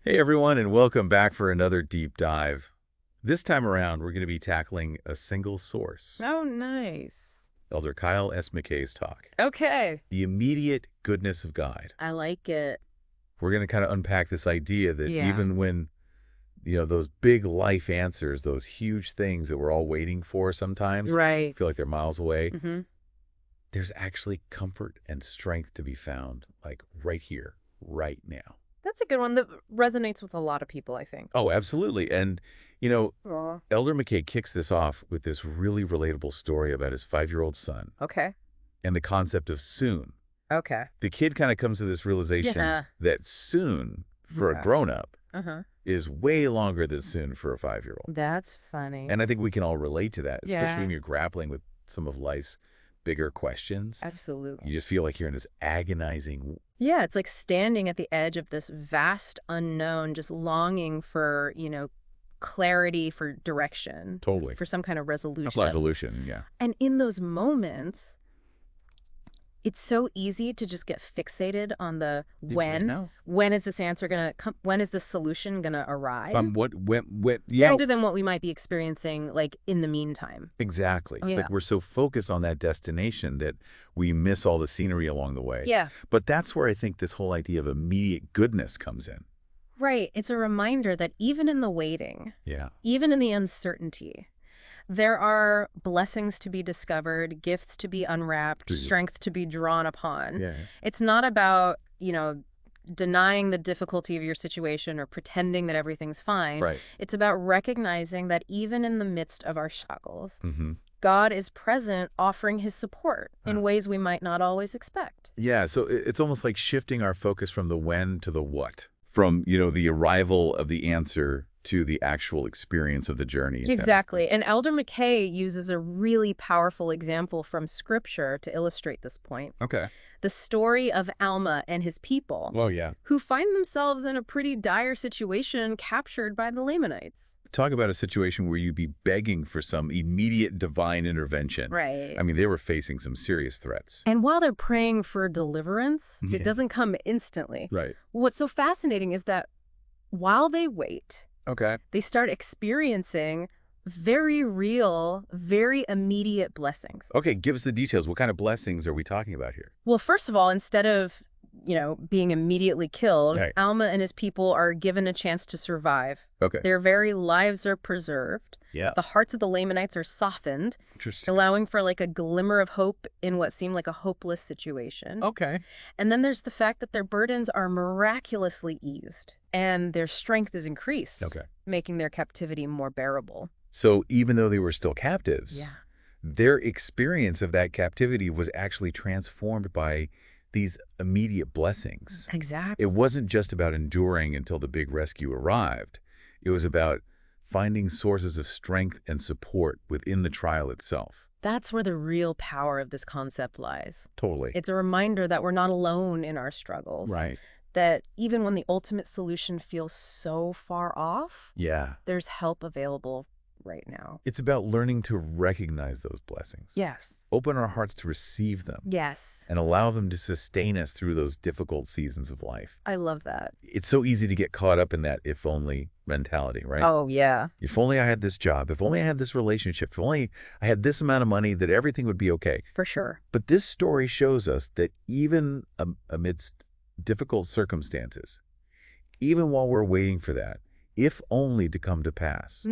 Hey everyone, and welcome back for another deep dive. This time around, we're going to be tackling a single source, Oh, nice. Elder Kyle S. McKay's talk, Okay. The Immediate Goodness of God. I like it. We're going to kind of unpack this idea that Yeah. even when, those big life answers, those huge things that we're all waiting for sometimes, Right. feel like they're miles away, Mm-hmm. there's actually comfort and strength to be found, like right here, right now. That's a good one that resonates with a lot of people, I think. Oh, absolutely. And, you know, Aw. Elder McKay kicks this off with this really relatable story about his 5-year-old son Okay. and the concept of soon. Okay. The kid kind of comes to this realization Yeah. that soon for a Yeah. grown-up Uh-huh. is way longer than soon for a 5-year-old. That's funny. And I think we can all relate to that, especially Yeah. when you're grappling with some of life's bigger questions. Absolutely. You just feel like you're in this agonizing. Yeah, it's like standing at the edge of this vast unknown, just longing for, clarity, for direction, Totally. for some kind of resolution. Resolution, yeah. And in those moments, it's so easy to just get fixated on the when. No. When is this answer going to come? When is this solution going to arrive? Yeah. Rather than what we might be experiencing, like, in the meantime. Exactly. It's Yeah. like we're so focused on that destination that we miss all the scenery along the way. Yeah. But that's where I think this whole idea of immediate goodness comes in. Right. It's a reminder that even in the waiting, Yeah. even in the uncertainty, there are blessings to be discovered, gifts to be unwrapped, strength to be drawn upon. Yeah. It's not about, denying the difficulty of your situation or pretending that everything's fine. Right. It's about recognizing that even in the midst of our struggles, Mm-hmm. God is present, offering his support in ways we might not always expect. Yeah. So it's almost like shifting our focus from the when to the what, from, the arrival of the answer to the actual experience of the journey. Exactly. And Elder McKay uses a really powerful example from Scripture to illustrate this point. Okay. The story of Alma and his people, Well, yeah. who find themselves in a pretty dire situation captured by the Lamanites. Talk about a situation where you'd be begging for some immediate divine intervention. Right. I mean, they were facing some serious threats. And while they're praying for deliverance, Yeah. it doesn't come instantly. Right. What's so fascinating is that while they wait, Okay. they start experiencing very real, very immediate blessings. Okay, give us the details. What kind of blessings are we talking about here? Well, first of all, instead of, being immediately killed, Right. Alma and his people are given a chance to survive. Okay. Their very lives are preserved. Yeah. The hearts of the Lamanites are softened, Interesting. allowing for like a glimmer of hope in what seemed like a hopeless situation. Okay. And then there's the fact that their burdens are miraculously eased and their strength is increased, Okay. making their captivity more bearable. So even though they were still captives, Yeah. their experience of that captivity was actually transformed by these immediate blessings. Exactly. It wasn't just about enduring until the big rescue arrived. It was about finding sources of strength and support within the trial itself. That's where the real power of this concept lies. Totally. It's a reminder that we're not alone in our struggles. Right. That even when the ultimate solution feels so far off, Yeah. there's help available right now. It's about learning to recognize those blessings. Yes. Open our hearts to receive them. Yes. And allow them to sustain us through those difficult seasons of life. I love that. It's so easy to get caught up in that if only mentality, right? Oh, yeah. If only I had this job, if only I had this relationship, if only I had this amount of money, that everything would be okay. For sure. But this story shows us that even amidst difficult circumstances, even while we're waiting for that, if only to come to pass,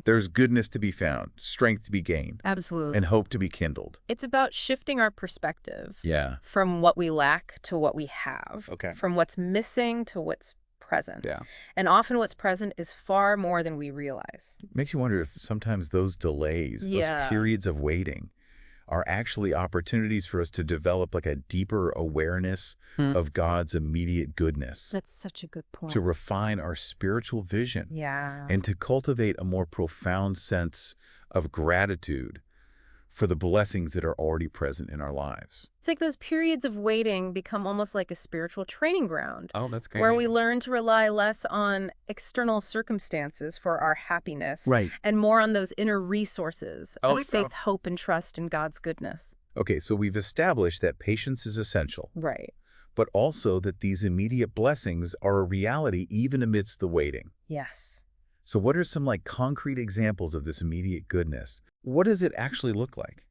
there's goodness to be found, strength to be gained, Absolutely. and hope to be kindled. It's about shifting our perspective Yeah. from what we lack to what we have. Okay. From what's missing to what's present. Yeah. And often what's present is far more than we realize. Makes you wonder if sometimes those delays, Yeah. those periods of waiting, are actually opportunities for us to develop like a deeper awareness of God's immediate goodness, That's such a good point. to refine our spiritual vision, Yeah. and to cultivate a more profound sense of gratitude for the blessings that are already present in our lives. It's like those periods of waiting become almost like a spiritual training ground. Oh, that's great. Where we learn to rely less on external circumstances for our happiness. Right. And more on those inner resources Oh, of faith, hope, and trust in God's goodness. Okay, so we've established that patience is essential, Right. but also that these immediate blessings are a reality even amidst the waiting. Yes. So what are some concrete examples of this immediate goodness? What does it actually look like?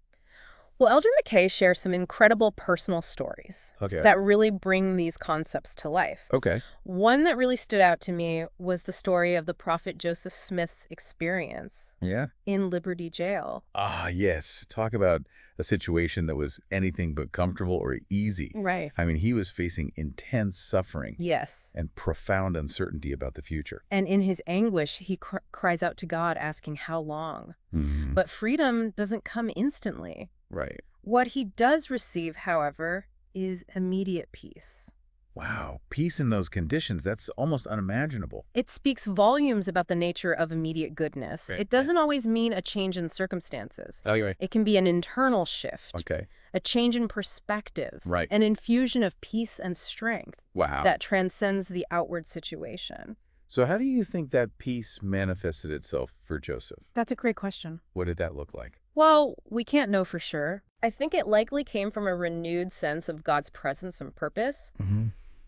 Well, Elder McKay shares some incredible personal stories Okay. that really bring these concepts to life. Okay. One that really stood out to me was the story of the prophet Joseph Smith's experience Yeah. in Liberty Jail. Ah, yes. Talk about a situation that was anything but comfortable or easy. Right. I mean, he was facing intense suffering Yes. and profound uncertainty about the future. And in his anguish, he cries out to God, asking how long. Mm-hmm. But freedom doesn't come instantly. Right. What he does receive, however, is immediate peace. Wow. Peace in those conditions, that's almost unimaginable. It speaks volumes about the nature of immediate goodness. Right. It doesn't always mean a change in circumstances. Okay. It can be an internal shift, Okay. a change in perspective, Right. an infusion of peace and strength Wow. that transcends the outward situation. So how do you think that peace manifested itself for Joseph? That's a great question. What did that look like? Well, we can't know for sure. I think it likely came from a renewed sense of God's presence and purpose, Mm-hmm.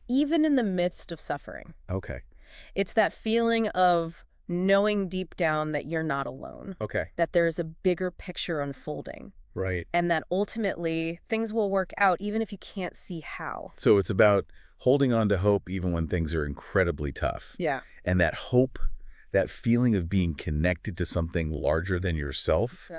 even in the midst of suffering. Okay. It's that feeling of knowing deep down that you're not alone, Okay. that there's a bigger picture unfolding, Right. and that ultimately things will work out even if you can't see how. So it's about holding on to hope even when things are incredibly tough. Yeah. And that hope, that feeling of being connected to something larger than yourself,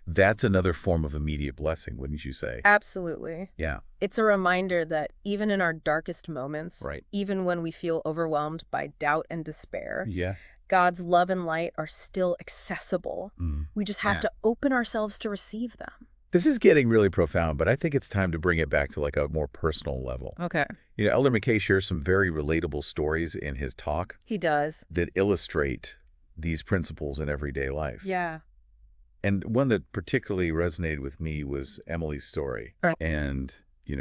that's another form of immediate blessing, wouldn't you say? Absolutely. Yeah. It's a reminder that even in our darkest moments, Right. even when we feel overwhelmed by doubt and despair, Yeah. God's love and light are still accessible. Mm. We just have Yeah. to open ourselves to receive them. This is getting really profound, but I think it's time to bring it back to a more personal level. Okay. Elder McKay shares some very relatable stories in his talk He does. that illustrate these principles in everyday life. Yeah. And one that particularly resonated with me was Emily's story. Right. And,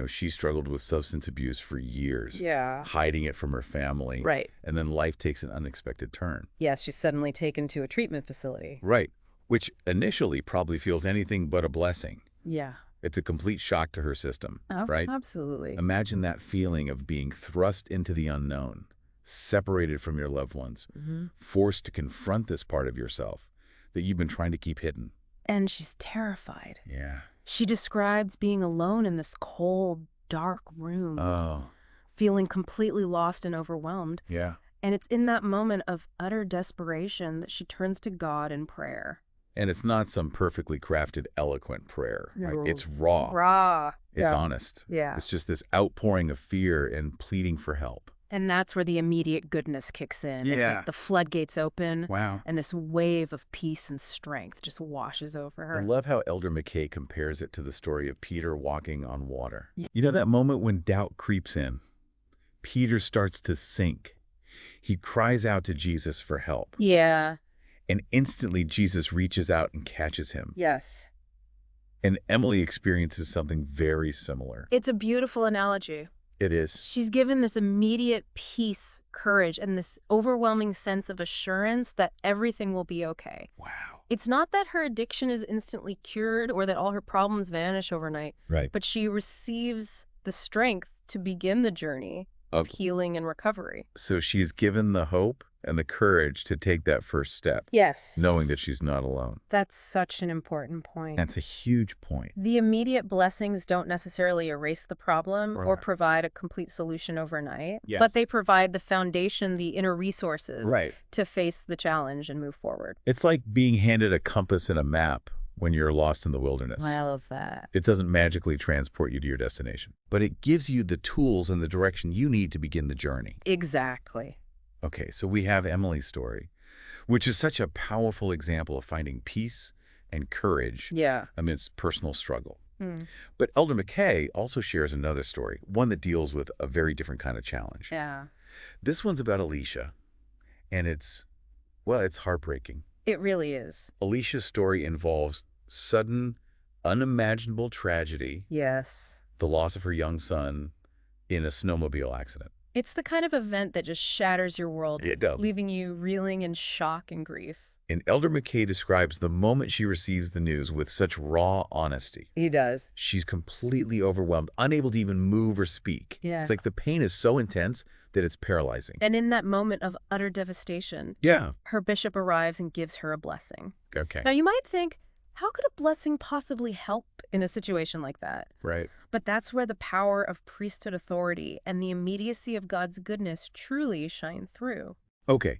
she struggled with substance abuse for years, Yeah. hiding it from her family. Right. And then life takes an unexpected turn. Yes, she's suddenly taken to a treatment facility. Right. Which initially probably feels anything but a blessing. Yeah. It's a complete shock to her system, right? Absolutely. Imagine that feeling of being thrust into the unknown, separated from your loved ones, forced to confront this part of yourself that you've been trying to keep hidden. And she's terrified. Yeah. She describes being alone in this cold, dark room, Oh, feeling completely lost and overwhelmed. yeah. And it's in that moment of utter desperation that she turns to God in prayer. And it's not some perfectly crafted, eloquent prayer, right? No. It's raw. Raw. It's honest. Yeah. It's just this outpouring of fear and pleading for help. And that's where the immediate goodness kicks in. It's Yeah. like the floodgates open, Wow. and this wave of peace and strength just washes over her. I love how Elder McKay compares it to the story of Peter walking on water. You know that moment when doubt creeps in? Peter starts to sink. He cries out to Jesus for help. Yeah. And instantly Jesus reaches out and catches him. Yes. And Emily experiences something very similar. It's a beautiful analogy. It is. She's given this immediate peace, courage, and this overwhelming sense of assurance that everything will be okay. Wow. It's not that her addiction is instantly cured or that all her problems vanish overnight, Right. but she receives the strength to begin the journey of healing and recovery. So she's given the hope and the courage to take that first step, Yes. knowing that she's not alone. That's such an important point. That's a huge point. The immediate blessings don't necessarily erase the problem or Right. provide a complete solution overnight, Yes. but they provide the foundation, the inner resources Right. to face the challenge and move forward. It's like being handed a compass and a map when you're lost in the wilderness. I love that. It doesn't magically transport you to your destination, but it gives you the tools and the direction you need to begin the journey. Exactly. Okay, so we have Emily's story, which is such a powerful example of finding peace and courage Yeah. amidst personal struggle. Hmm. But Elder McKay also shares another story, one that deals with a very different kind of challenge. Yeah. This one's about Alicia, and it's heartbreaking. It really is. Alicia's story involves sudden, unimaginable tragedy, Yes. the loss of her young son in a snowmobile accident. It's the kind of event that just shatters your world, It does. leaving you reeling in shock and grief. And Elder McKay describes the moment she receives the news with such raw honesty. He does. She's completely overwhelmed, unable to even move or speak. Yeah. It's like the pain is so intense that it's paralyzing. And in that moment of utter devastation, Yeah. her bishop arrives and gives her a blessing. Okay. Now, you might think, how could a blessing possibly help in a situation like that? Right. But that's where the power of priesthood authority and the immediacy of God's goodness truly shine through. Okay.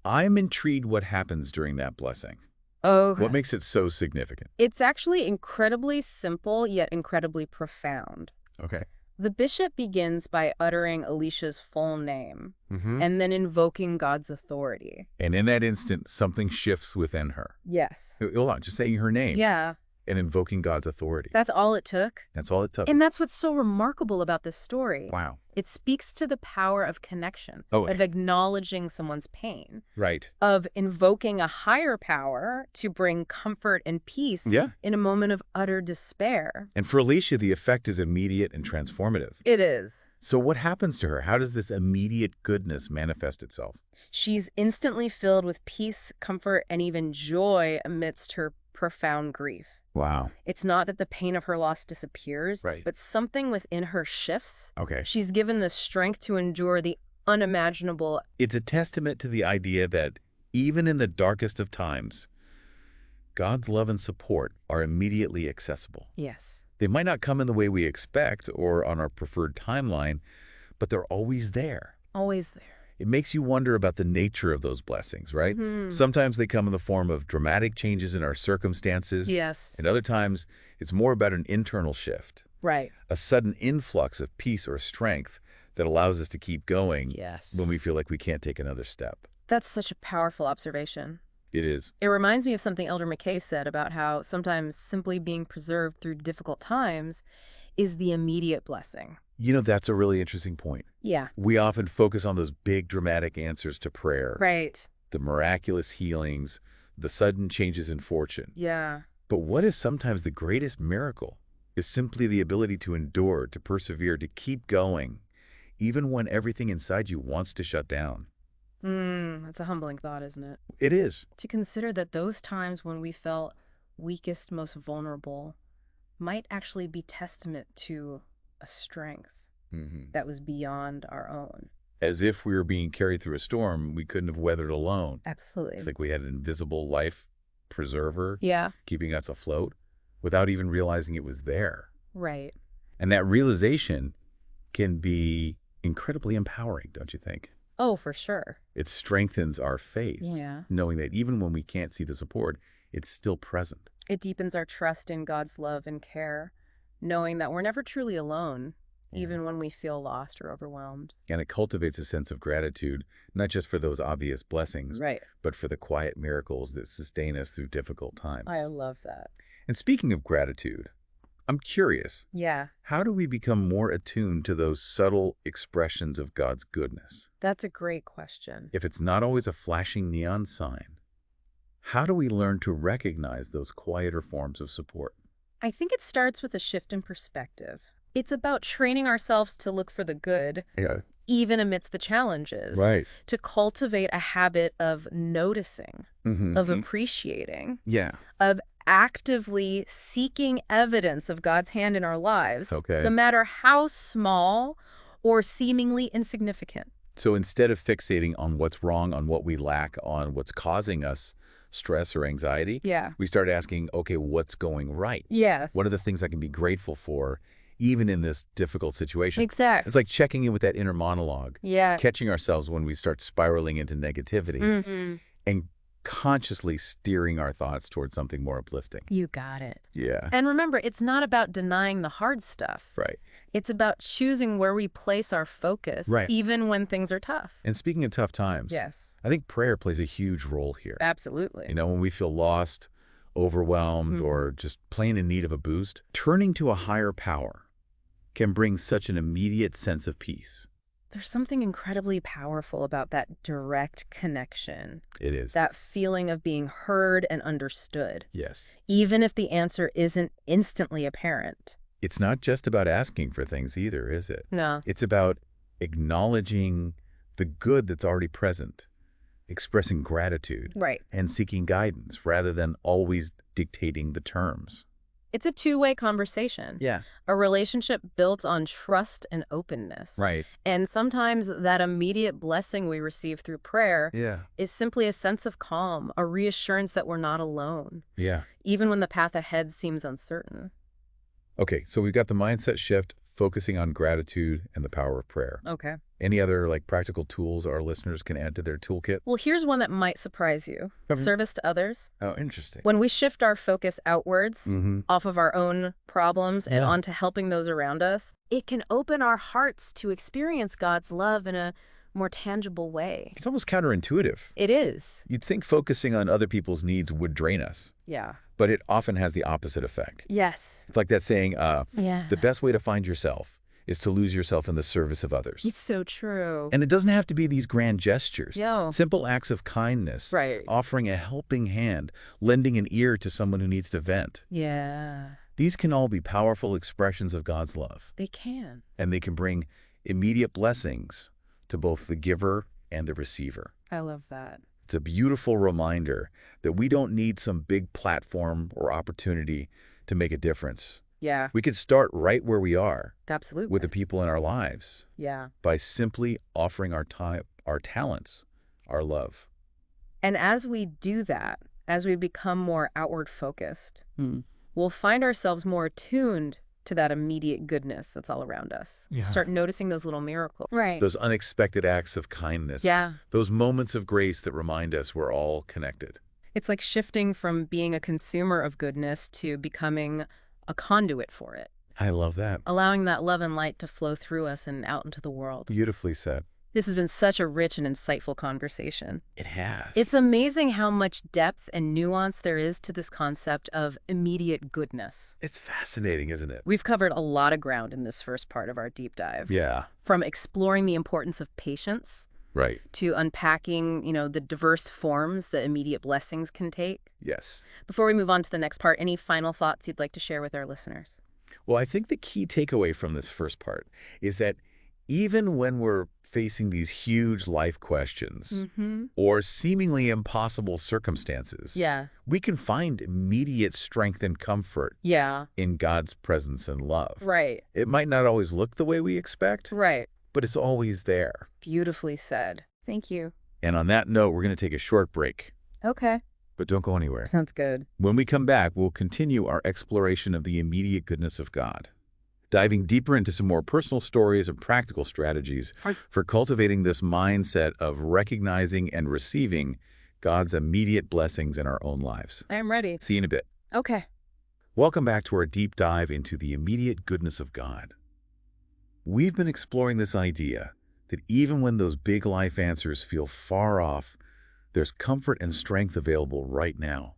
I'm intrigued what happens during that blessing. Oh, What makes it so significant? it's actually incredibly simple yet incredibly profound. Okay. The bishop begins by uttering Alicia's full name Mm-hmm. and then invoking God's authority. And in that instant, something shifts within her. Yes. Hold on, just saying her name Yeah, and invoking God's authority. that's all it took. That's all it took. And that's what's so remarkable about this story. Wow. It speaks to the power of connection, Oh, of acknowledging someone's pain, right. of invoking a higher power to bring comfort and peace Yeah. in a moment of utter despair. And for Alicia, the effect is immediate and transformative. It is. So what happens to her? How does this immediate goodness manifest itself? She's instantly filled with peace, comfort, and even joy amidst her profound grief. Wow. It's not that the pain of her loss disappears, Right. but something within her shifts. Okay. She's given the strength to endure the unimaginable. It's a testament to the idea that even in the darkest of times, God's love and support are immediately accessible. Yes. They might not come in the way we expect or on our preferred timeline, but they're always there. Always there. It makes you wonder about the nature of those blessings, right? Sometimes they come in the form of dramatic changes in our circumstances. Yes. And other times, it's more about an internal shift, Right. a sudden influx of peace or strength that allows us to keep going Yes. when we feel like we can't take another step. That's such a powerful observation. It is. It reminds me of something Elder McKay said about how sometimes simply being preserved through difficult times is the immediate blessing. You know, that's a really interesting point. Yeah. We often focus on those big dramatic answers to prayer, Right. the miraculous healings, the sudden changes in fortune. Yeah. But what is sometimes the greatest miracle is simply the ability to endure, to persevere, to keep going, even when everything inside you wants to shut down. That's a humbling thought, isn't it? It is. To consider that those times when we felt weakest, most vulnerable, might actually be testament to a strength that was beyond our own. As if we were being carried through a storm we couldn't have weathered alone. Absolutely. It's like we had an invisible life preserver Yeah. keeping us afloat without even realizing it was there. Right. And that realization can be incredibly empowering, don't you think? Oh, for sure. It strengthens our faith, Yeah. knowing that even when we can't see the support, it's still present. It deepens our trust in God's love and care, knowing that we're never truly alone, even when we feel lost or overwhelmed. And it cultivates a sense of gratitude, not just for those obvious blessings, Right. but for the quiet miracles that sustain us through difficult times. I love that. And speaking of gratitude, I'm curious, Yeah. how do we become more attuned to those subtle expressions of God's goodness? That's a great question. If it's not always a flashing neon sign, how do we learn to recognize those quieter forms of support? I think it starts with a shift in perspective. It's about training ourselves to look for the good, Yeah. even amidst the challenges. Right. To cultivate a habit of noticing, of appreciating, Yeah. of actively seeking evidence of God's hand in our lives, Okay. no matter how small or seemingly insignificant. So instead of fixating on what's wrong, on what we lack, on what's causing us stress or anxiety, Yeah. we start asking, okay, what's going right? Yes. What are the things I can be grateful for, even in this difficult situation? Exactly. It's like checking in with that inner monologue, Yeah. catching ourselves when we start spiraling into negativity, and consciously steering our thoughts towards something more uplifting. You got it. Yeah. And remember, it's not about denying the hard stuff. Right. It's about choosing where we place our focus, Right. even when things are tough. And speaking of tough times, Yes. I think prayer plays a huge role here. Absolutely. You know, when we feel lost, overwhelmed, or just plain in need of a boost, turning to a higher power can bring such an immediate sense of peace. There's something incredibly powerful about that direct connection, It is. that feeling of being heard and understood, Yes. even if the answer isn't instantly apparent. It's not just about asking for things either, is it? No. It's about acknowledging the good that's already present, expressing gratitude, Right. and seeking guidance rather than always dictating the terms. It's a two-way conversation. Yeah. A relationship built on trust and openness. Right. And sometimes that immediate blessing we receive through prayer Yeah. is simply a sense of calm, a reassurance that we're not alone, Yeah. even when the path ahead seems uncertain. Okay, so we've got the mindset shift, focusing on gratitude and the power of prayer. Okay. Any other practical tools our listeners can add to their toolkit? Well, here's one that might surprise you. Okay. Service to others. Oh, interesting. When we shift our focus outwards, Mm-hmm. off of our own problems and Yeah. onto helping those around us, it can open our hearts to experience God's love in a more tangible way. It's almost counterintuitive. It is. You'd think focusing on other people's needs would drain us, Yeah. but it often has the opposite effect. Yes. It's like that saying, Yeah. the best way to find yourself is to lose yourself in the service of others. It's so true. And it doesn't have to be these grand gestures. Yeah. Simple acts of kindness, Right. offering a helping hand, lending an ear to someone who needs to vent. Yeah. These can all be powerful expressions of God's love, They can. and they can bring immediate blessings to both the giver and the receiver. I love that. It's a beautiful reminder that we don't need some big platform or opportunity to make a difference. Yeah. We could start right where we are Absolutely. with the people in our lives Yeah. by simply offering our time, our talents, our love. And as we do that, as we become more outward focused, we'll find ourselves more attuned to that immediate goodness that's all around us. Yeah. Start noticing those little miracles. Right. Those unexpected acts of kindness. Yeah. Those moments of grace that remind us we're all connected. It's like shifting from being a consumer of goodness to becoming a conduit for it, I love that. allowing that love and light to flow through us and out into the world. Beautifully said. This has been such a rich and insightful conversation. It has. It's amazing how much depth and nuance there is to this concept of immediate goodness. It's fascinating, isn't it? We've covered a lot of ground in this first part of our deep dive. Yeah. From exploring the importance of patience Right. to unpacking, the diverse forms that immediate blessings can take. Yes. Before we move on to the next part, any final thoughts you'd like to share with our listeners? Well, I think the key takeaway from this first part is that even when we're facing these huge life questions or seemingly impossible circumstances, Yeah. we can find immediate strength and comfort Yeah. in God's presence and love. Right. It might not always look the way we expect, Right. but it's always there. Beautifully said. Thank you. And on that note, we're going to take a short break, Okay. but don't go anywhere. Sounds good. When we come back, we'll continue our exploration of the immediate goodness of God, diving deeper into some more personal stories and practical strategies for cultivating this mindset of recognizing and receiving God's immediate blessings in our own lives. I am ready. See you in a bit. Okay. Welcome back to our deep dive into the immediate goodness of God. We've been exploring this idea that even when those big life answers feel far off, there's comfort and strength available right now.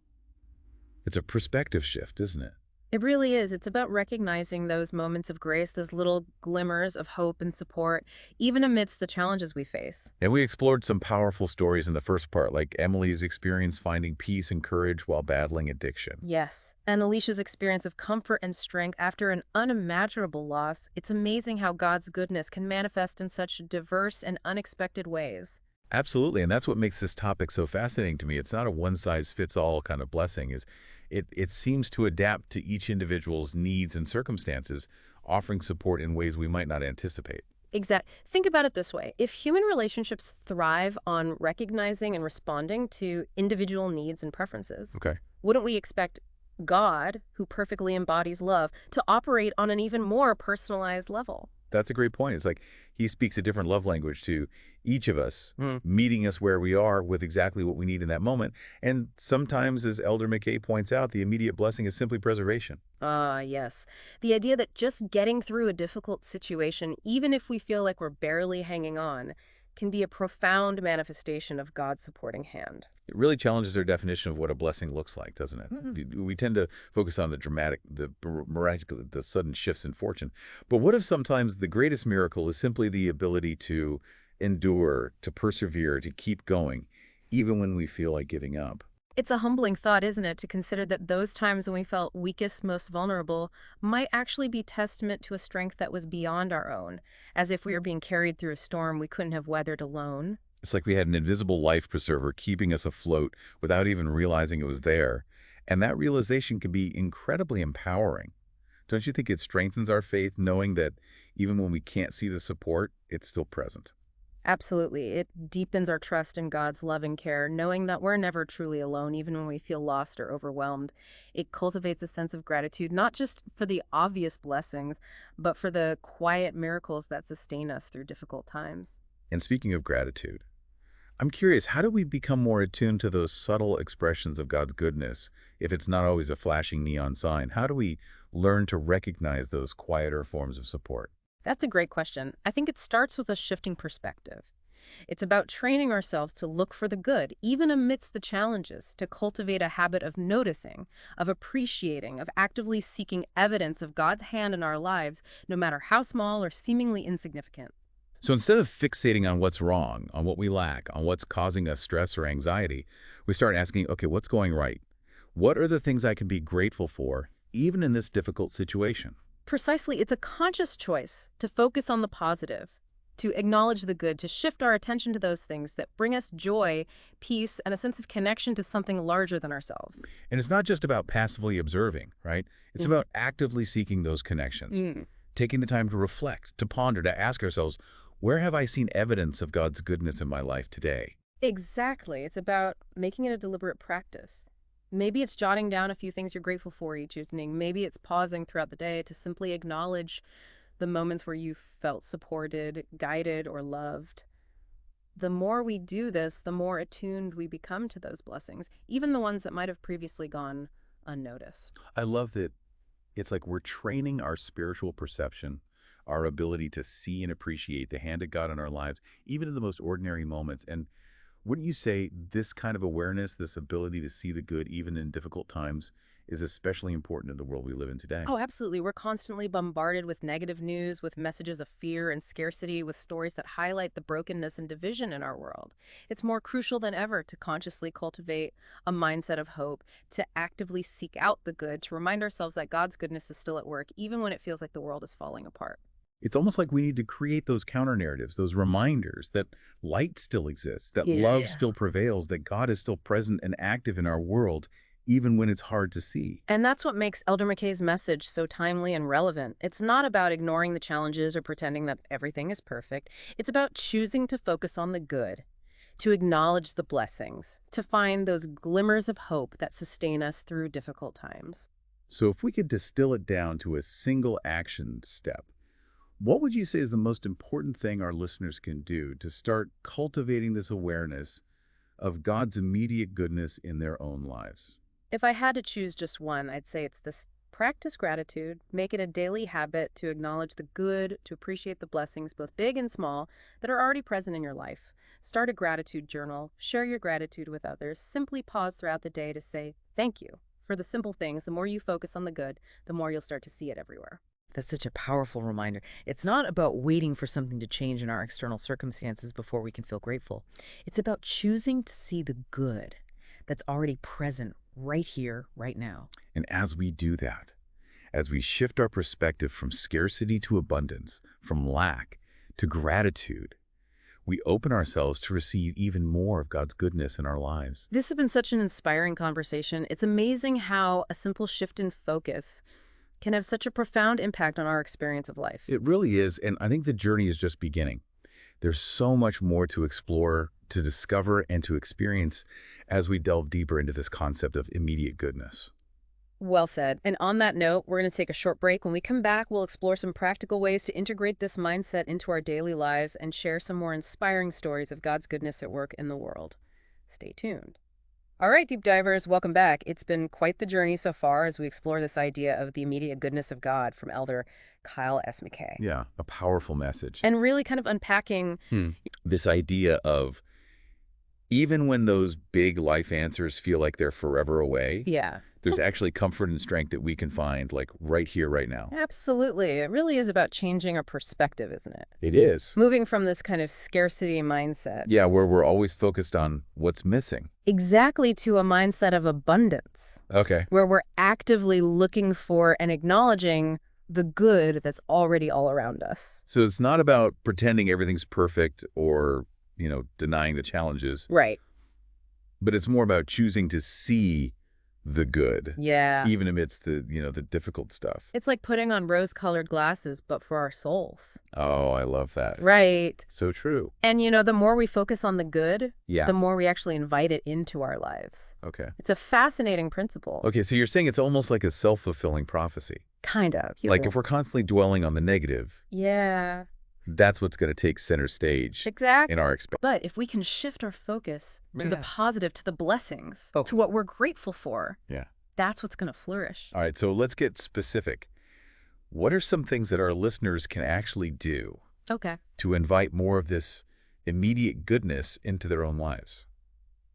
It's a perspective shift, isn't it? It really is. It's about recognizing those moments of grace, those little glimmers of hope and support, even amidst the challenges we face. And we explored some powerful stories in the first part, like Emily's experience finding peace and courage while battling addiction. Yes. And Alicia's experience of comfort and strength after an unimaginable loss. It's amazing how God's goodness can manifest in such diverse and unexpected ways. Absolutely, and that's what makes this topic so fascinating to me. It's not a one-size-fits-all kind of blessing. It seems to adapt to each individual's needs and circumstances, offering support in ways we might not anticipate. Exactly. Think about it this way. If human relationships thrive on recognizing and responding to individual needs and preferences, Okay. wouldn't we expect God, who perfectly embodies love, to operate on an even more personalized level? That's a great point. It's like he speaks a different love language to each of us, Hmm. meeting us where we are with exactly what we need in that moment. And sometimes, as Elder McKay points out, the immediate blessing is simply preservation. Ah, yes. The idea that just getting through a difficult situation, even if we feel like we're barely hanging on, can be a profound manifestation of God's supporting hand. It really challenges our definition of what a blessing looks like, doesn't it? We tend to focus on the dramatic, the miraculous, the sudden shifts in fortune. But what if sometimes the greatest miracle is simply the ability to endure, to persevere, to keep going, even when we feel like giving up? It's a humbling thought, isn't it, to consider that those times when we felt weakest, most vulnerable, might actually be testament to a strength that was beyond our own, as if we were being carried through a storm we couldn't have weathered alone. It's like we had an invisible life preserver keeping us afloat without even realizing it was there. And that realization can be incredibly empowering. Don't you think it strengthens our faith knowing that even when we can't see the support, it's still present? Absolutely. It deepens our trust in God's loving care, knowing that we're never truly alone, even when we feel lost or overwhelmed. It cultivates a sense of gratitude, not just for the obvious blessings, but for the quiet miracles that sustain us through difficult times. And speaking of gratitude, I'm curious, how do we become more attuned to those subtle expressions of God's goodness if it's not always a flashing neon sign? How do we learn to recognize those quieter forms of support? That's a great question. I think it starts with a shifting perspective. It's about training ourselves to look for the good, even amidst the challenges, to cultivate a habit of noticing, of appreciating, of actively seeking evidence of God's hand in our lives, no matter how small or seemingly insignificant. So instead of fixating on what's wrong, on what we lack, on what's causing us stress or anxiety, we start asking, okay, what's going right? What are the things I can be grateful for, even in this difficult situation? Precisely, it's a conscious choice to focus on the positive, to acknowledge the good, to shift our attention to those things that bring us joy, peace, and a sense of connection to something larger than ourselves. And it's not just about passively observing, right? It's about actively seeking those connections, taking the time to reflect, to ponder, to ask ourselves, where have I seen evidence of God's goodness in my life today? Exactly. It's about making it a deliberate practice. Maybe it's jotting down a few things you're grateful for each evening. Maybe it's pausing throughout the day to simply acknowledge the moments where you felt supported, guided, or loved. The more we do this, the more attuned we become to those blessings, even the ones that might have previously gone unnoticed. I love that it's like we're training our spiritual perception, our ability to see and appreciate the hand of God in our lives, even in the most ordinary moments. And wouldn't you say this kind of awareness, this ability to see the good even in difficult times, is especially important in the world we live in today? Oh, absolutely. We're constantly bombarded with negative news, with messages of fear and scarcity, with stories that highlight the brokenness and division in our world. It's more crucial than ever to consciously cultivate a mindset of hope, to actively seek out the good, to remind ourselves that God's goodness is still at work, even when it feels like the world is falling apart. It's almost like we need to create those counter narratives, those reminders that light still exists, that love still prevails, that God is still present and active in our world, even when it's hard to see. And that's what makes Elder McKay's message so timely and relevant. It's not about ignoring the challenges or pretending that everything is perfect. It's about choosing to focus on the good, to acknowledge the blessings, to find those glimmers of hope that sustain us through difficult times. So if we could distill it down to a single action step, what would you say is the most important thing our listeners can do to start cultivating this awareness of God's immediate goodness in their own lives? If I had to choose just one, I'd say it's this: practice gratitude, make it a daily habit to acknowledge the good, to appreciate the blessings, both big and small, that are already present in your life. Start a gratitude journal, share your gratitude with others, simply pause throughout the day to say thank you for the simple things. The more you focus on the good, the more you'll start to see it everywhere. That's such a powerful reminder. It's not about waiting for something to change in our external circumstances before we can feel grateful. It's about choosing to see the good that's already present right here, right now. And as we do that, as we shift our perspective from scarcity to abundance, from lack to gratitude, we open ourselves to receive even more of God's goodness in our lives. This has been such an inspiring conversation. It's amazing how a simple shift in focus can have such a profound impact on our experience of life. It really is, and I think the journey is just beginning. There's so much more to explore, to discover, and to experience as we delve deeper into this concept of immediate goodness. Well said. And on that note, we're going to take a short break. When we come back, we'll explore some practical ways to integrate this mindset into our daily lives and share some more inspiring stories of God's goodness at work in the world. Stay tuned. All right, deep divers, welcome back. It's been quite the journey so far as we explore this idea of the immediate goodness of God from Elder Kyle S. McKay. Yeah, a powerful message. And really kind of unpacking this idea of even when those big life answers feel like they're forever away, there's actually comfort and strength that we can find like right here, right now. Absolutely. It really is about changing our perspective, isn't it? It is. Moving from this kind of scarcity mindset. Yeah, where we're always focused on what's missing. Exactly, to a mindset of abundance. Okay. Where we're actively looking for and acknowledging the good that's already all around us. So it's not about pretending everything's perfect or denying the challenges. Right. But it's more about choosing to see the good. Yeah. Even amidst the difficult stuff. It's like putting on rose-colored glasses, but for our souls. Oh, I love that. Right. So true. And, the more we focus on the good, Yeah. the more we actually invite it into our lives. Okay. It's a fascinating principle. Okay, so you're saying it's almost like a self-fulfilling prophecy. Kind of. Like if we're constantly dwelling on the negative, Yeah. that's what's going to take center stage Exactly. in our experience. But if we can shift our focus to the Yeah. positive, to the blessings, Oh. to what we're grateful for, Yeah. that's what's going to flourish. All right, so let's get specific. What are some things that our listeners can actually do Okay. to invite more of this immediate goodness into their own lives?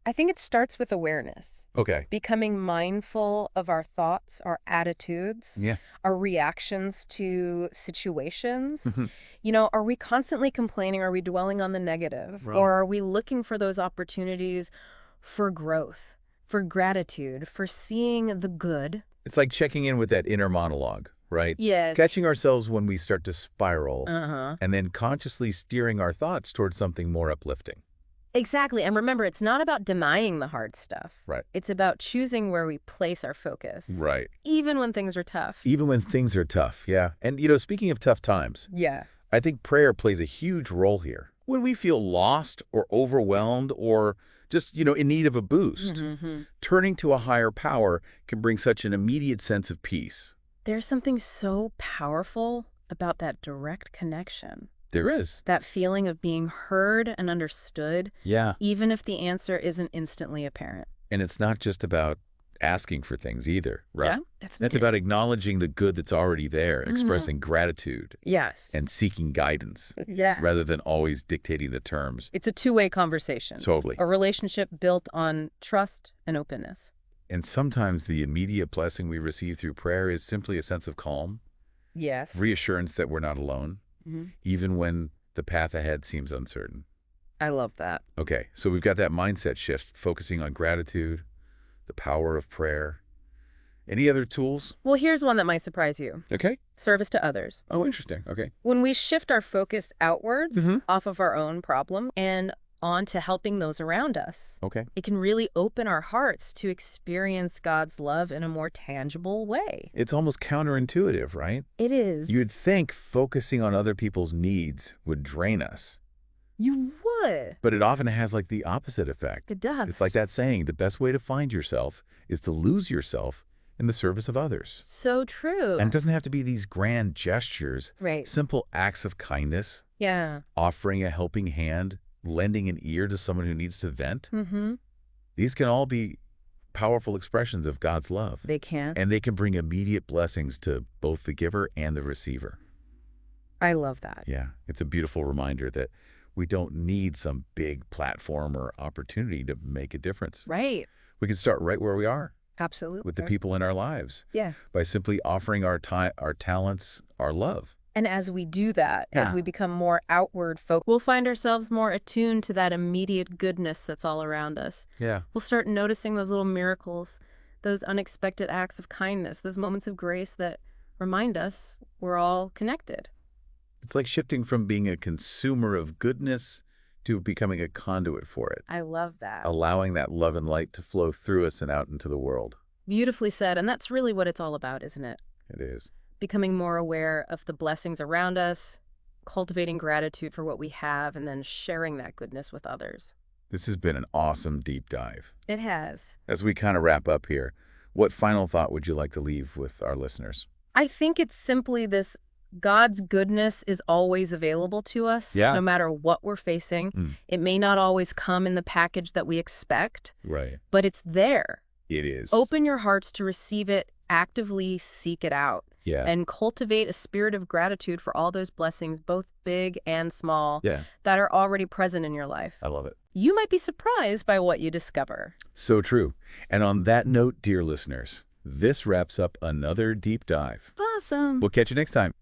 I think it starts with awareness. Okay. Becoming mindful of our thoughts, our attitudes, Yeah. our reactions to situations. Mhm. Are we constantly complaining? Are we dwelling on the negative? Right. Or are we looking for those opportunities for growth, for gratitude, for seeing the good? It's like checking in with that inner monologue, right? Yes. Catching ourselves when we start to spiral, Uh-huh. and then consciously steering our thoughts towards something more uplifting. Exactly. And remember, it's not about denying the hard stuff. Right. It's about choosing where we place our focus. Right. Even when things are tough. Even when things are tough, yeah. And, speaking of tough times, Yeah. I think prayer plays a huge role here. When we feel lost or overwhelmed or just, in need of a boost, Mm-hmm. turning to a higher power can bring such an immediate sense of peace. There's something so powerful about that direct connection. There is. That feeling of being heard and understood, Yeah. even if the answer isn't instantly apparent. And it's not just about asking for things either, right? Yeah, That's about acknowledging the good that's already there, expressing gratitude Yes. and seeking guidance Yeah. rather than always dictating the terms. It's a two-way conversation. Totally. A relationship built on trust and openness. And sometimes the immediate blessing we receive through prayer is simply a sense of calm, Yes. reassurance that we're not alone, even when the path ahead seems uncertain. I love that. Okay, so we've got that mindset shift, focusing on gratitude, the power of prayer. Any other tools? Well, here's one that might surprise you. Okay. Service to others. Oh, interesting. Okay. When we shift our focus outwards Mhm. off of our own problem and on to helping those around us, Okay. it can really open our hearts to experience God's love in a more tangible way. It's almost counterintuitive, right? It is. You'd think focusing on other people's needs would drain us, You would. but it often has like the opposite effect. It does. It's like that saying, the best way to find yourself is to lose yourself in the service of others. So true. And it doesn't have to be these grand gestures. Right. Simple acts of kindness, Yeah. offering a helping hand, lending an ear to someone who needs to vent. Mm-hmm. These can all be powerful expressions of God's love. They can. And they can bring immediate blessings to both the giver and the receiver. I love that. Yeah, it's a beautiful reminder that we don't need some big platform or opportunity to make a difference. Right. We can start right where we are Absolutely. with the people in our lives Yeah. by simply offering our time, our talents, our love. And as we do that, as Yeah. we become more outward focused, we'll find ourselves more attuned to that immediate goodness that's all around us. Yeah. We'll start noticing those little miracles, those unexpected acts of kindness, those moments of grace that remind us we're all connected. It's like shifting from being a consumer of goodness to becoming a conduit for it, I love that. allowing that love and light to flow through us and out into the world. Beautifully said. And that's really what it's all about, isn't it? It is. Becoming more aware of the blessings around us, cultivating gratitude for what we have, and then sharing that goodness with others. This has been an awesome deep dive. It has. As we kind of wrap up here, what final thought would you like to leave with our listeners? I think it's simply this: God's goodness is always available to us, Yeah. no matter what we're facing. Mm. It may not always come in the package that we expect, Right. but it's there. It is. Open your hearts to receive it, actively seek it out, Yeah. and cultivate a spirit of gratitude for all those blessings, both big and small, Yeah. that are already present in your life. I love it. You might be surprised by what you discover. So true. And on that note, dear listeners, this wraps up another deep dive. Awesome. We'll catch you next time.